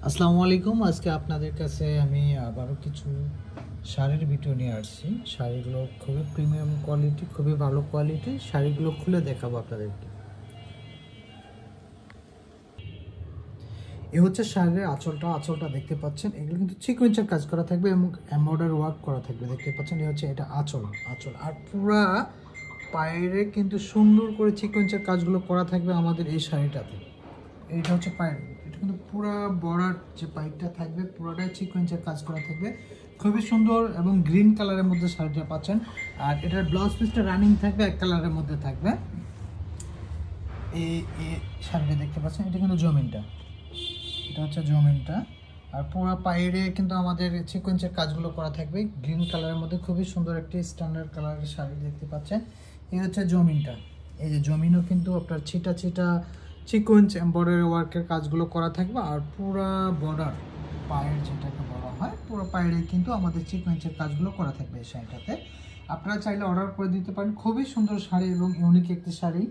আসসালামু আলাইকুম। আজকে আপনাদের কাছে আমি আবারও কিছু শাড়ির ভিডিও নিয়ে আসছি। শাড়িগুলো খুবই প্রিমিয়াম কোয়ালিটি, খুবই ভালো কোয়ালিটি। শাড়িগুলো খুলে দেখাবো আপনাদেরকে। এ হচ্ছে শাড়ির আঁচলটা দেখতে পাচ্ছেন। এগুলো কিন্তু সিকোয়েন্সের কাজ করা থাকবে এবং এমব্রয়ডারি ওয়ার্ক করা থাকবে, দেখতে পাচ্ছেন। এই হচ্ছে এটা আঁচল আর পুরা পায়েরে কিন্তু সুন্দর করে সিকোয়েন্সের কাজগুলো করা থাকবে আমাদের এই শাড়িটাতে। এইটা হচ্ছে পায়ের, এটা কিন্তু পুরো বর্ডার যে পাইপটা থাকবে পুরোটাই সিকোয়েন্সের কাজ করা থাকবে, খুবই সুন্দর। এবং গ্রিন কালারের মধ্যে শাড়িটা পাচ্ছেন। আর এটার ব্লাউজ পিসটা রানিং থাকবে, এক কালারের মধ্যে থাকবে। এই শাড়িটা দেখতে পাচ্ছেন, এটা কিন্তু জমিনটা, এটা হচ্ছে জমিনটা। আর পুরো পায়েরে কিন্তু আমাদের সিকোয়েন্সের কাজগুলো করা থাকবে গ্রিন কালারের মধ্যে, খুবই সুন্দর একটি স্ট্যান্ডার্ড কালারের শাড়ি দেখতে পাচ্ছেন। এই হচ্ছে জমিনটা। এই যে জমিনও কিন্তু আপনার ছিটা সিকোয়েন্স এমব্রয়ডারি ওয়ার্কের কাজগুলো করা থাকবে। আর পুরো বর্ডার পায়ের যেটাকে বলা হয়, পুরো পায়েরে কিন্তু আমাদের সিকোয়েন্সের কাজগুলো করা থাকবে এই শাড়িটাতে। আপনারা চাইলে অর্ডার করে দিতে পারেন। খুবই সুন্দর শাড়ি এবং ইউনিক একটি শাড়ি।